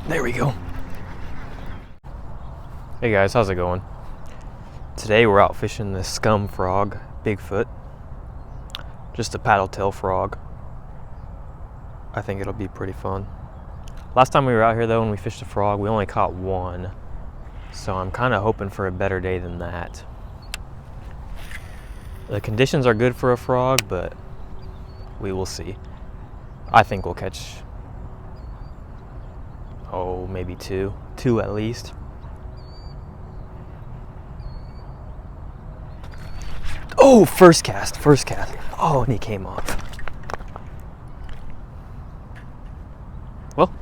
There we go. Hey guys, how's it going? Today we're out fishing this scum frog, Bigfoot. Just a paddle-tail frog. I think it'll be pretty fun. Last time we were out here though, when we fished a frog, we only caught one. So I'm kind of hoping for a better day than that. The conditions are good for a frog, but we will see. I think we'll catch, maybe two at least. Oh, first cast. Oh, and he came off. Well,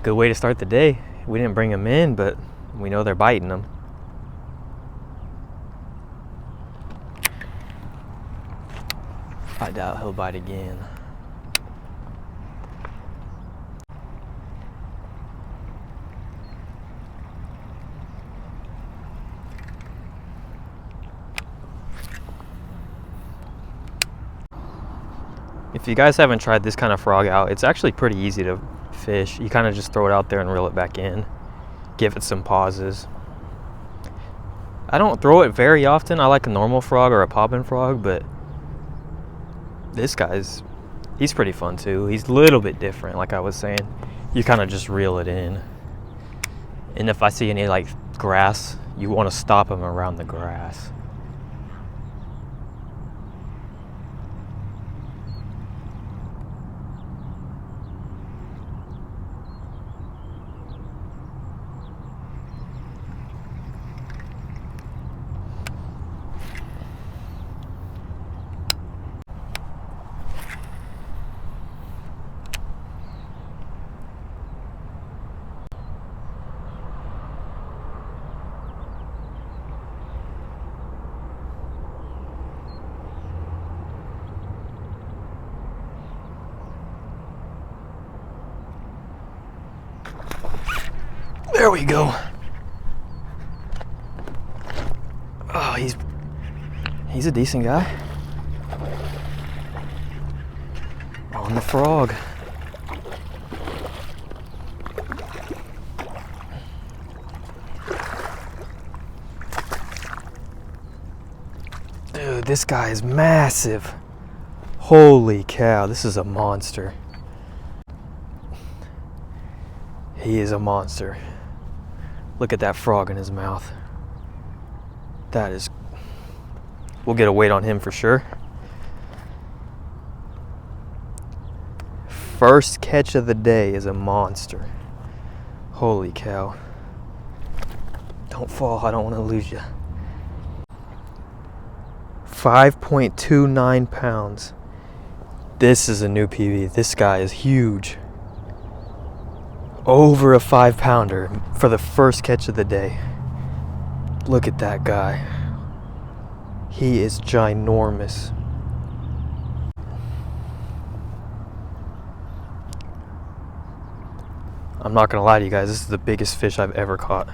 good way to start the day. We didn't bring them in, but we know they're biting them. I doubt he'll bite again. If you guys haven't tried this kind of frog out, it's actually pretty easy to fish. You kind of just throw it out there and reel it back in. Give it some pauses. I don't throw it very often. I like a normal frog or a popping frog, but this he's pretty fun too. He's a little bit different, like I was saying. You kind of just reel it in. And if I see any like grass, you want to stop him around the grass. There we go. Oh, he's a decent guy. On the frog. Dude, this guy is massive. Holy cow, this is a monster. He is a monster. Look at that frog in his mouth. We'll get a weight on him for sure. First catch of the day is a monster. Holy cow. Don't fall, I don't want to lose you. 5.29 pounds. This is a new PB. This guy is huge. Over a 5-pounder for the first catch of the day. Look at that guy. He is ginormous. I'm not gonna lie to you guys, this is the biggest fish I've ever caught.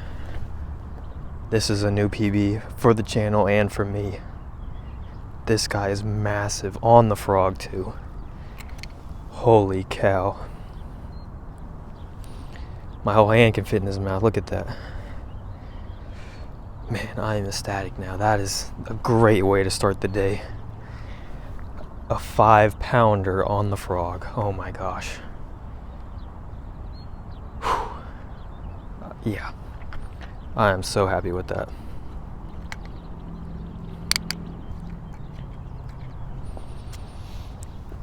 This is a new PB for the channel and for me. This guy is massive, on the frog too. Holy cow. My whole hand can fit in his mouth. Look at that. Man, I am ecstatic now. That is a great way to start the day. A 5-pounder on the frog. Oh my gosh. Whew. Yeah. I am so happy with that.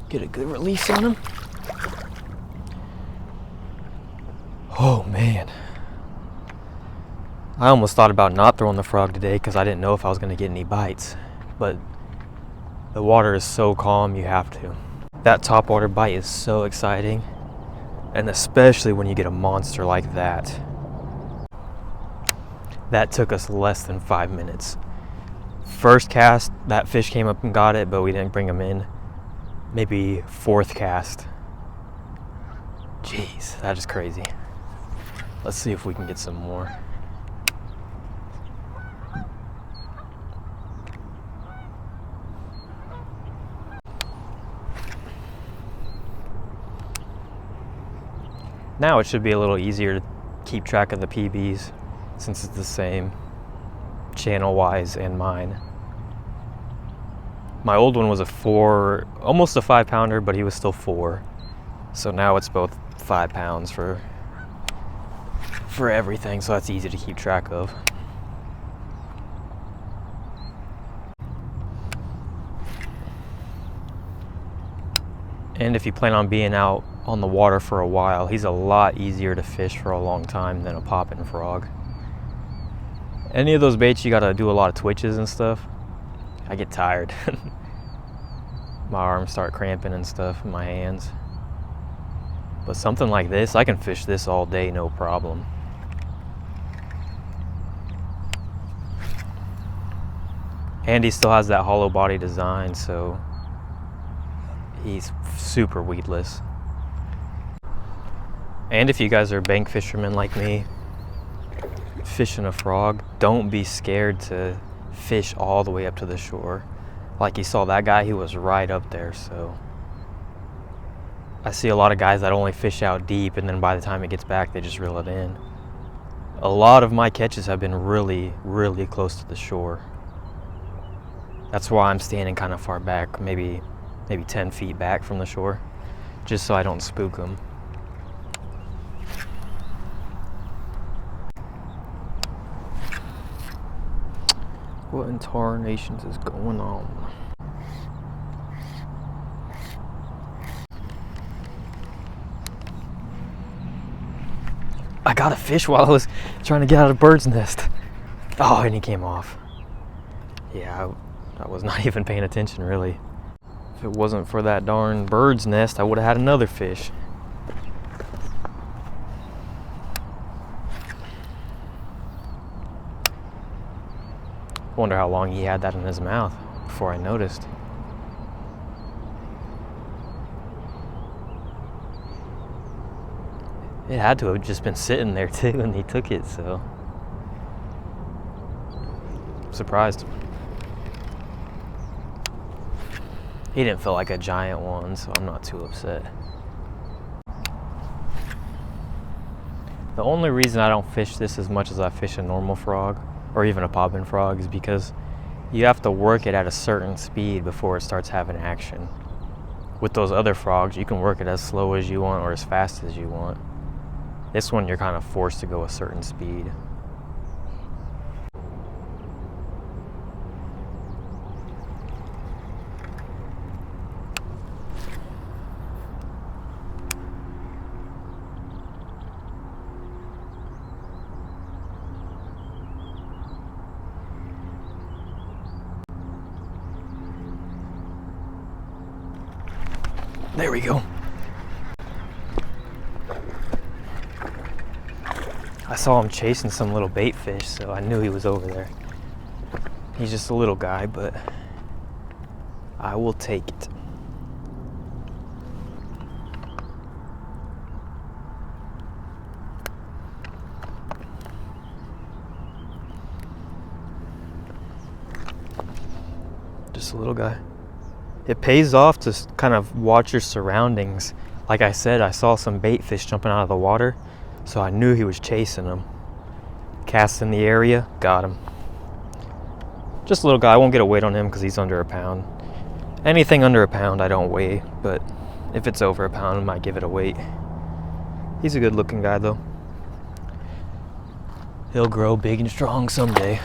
Get a good release on him. Oh man, I almost thought about not throwing the frog today because I didn't know if I was going to get any bites, but the water is so calm, you have to. That topwater bite is so exciting, and especially when you get a monster like that. That took us less than 5 minutes. First cast, that fish came up and got it, but we didn't bring him in. Maybe fourth cast. Jeez, that is crazy. Let's see if we can get some more. Now it should be a little easier to keep track of the PBs since it's the same channel-wise and mine. My old one was a 4, almost a 5-pounder, but he was still 4. So now it's both 5 pounds for everything, so that's easy to keep track of. And if you plan on being out on the water for a while, he's a lot easier to fish for a long time than a popping frog. Any of those baits, you gotta do a lot of twitches and stuff. I get tired. My arms start cramping and stuff in my hands. But something like this, I can fish this all day, no problem. And he still has that hollow body design, so he's super weedless. And if you guys are bank fishermen like me, fishing a frog, don't be scared to fish all the way up to the shore. Like you saw that guy, he was right up there, so. I see a lot of guys that only fish out deep, and then by the time it gets back, they just reel it in. A lot of my catches have been really, really close to the shore. That's why I'm standing kind of far back, maybe 10 feet back from the shore, just so I don't spook them. What in tarnations is going on? I got a fish while I was trying to get out of a bird's nest. Oh, and he came off. Yeah, I was not even paying attention, really. If it wasn't for that darn bird's nest, I would have had another fish. Wonder how long he had that in his mouth before I noticed. It had to have just been sitting there too, and he took it, so. I'm surprised. He didn't feel like a giant one, so I'm not too upset. The only reason I don't fish this as much as I fish a normal frog, or even a popping frog, is because you have to work it at a certain speed before it starts having action. With those other frogs, you can work it as slow as you want or as fast as you want. This one, you're kind of forced to go a certain speed. There we go. I saw him chasing some little bait fish, so I knew he was over there. He's just a little guy, but I will take it. Just a little guy. It pays off to kind of watch your surroundings. Like I said, I saw some bait fish jumping out of the water, so I knew he was chasing them. Cast in the area, got him. Just a little guy. I won't get a weight on him because he's under a pound. Anything under a pound I don't weigh, but if it's over a pound I might give it a weight. He's a good looking guy though. He'll grow big and strong someday.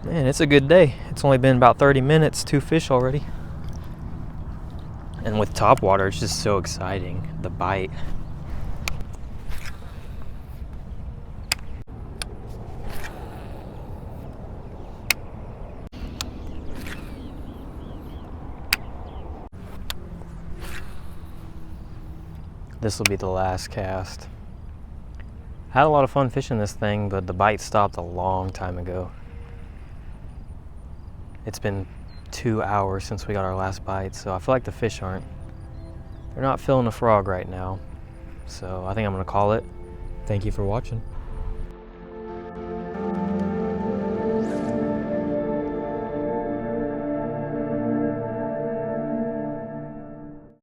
Man, it's a good day. It's only been about 30 minutes, 2 fish already. And with topwater, it's just so exciting, the bite. This will be the last cast. Had a lot of fun fishing this thing, but the bite stopped a long time ago. It's been 2 hours since we got our last bite, so I feel like the fish they're not feeling a frog right now. So I think I'm gonna call it. Thank you for watching.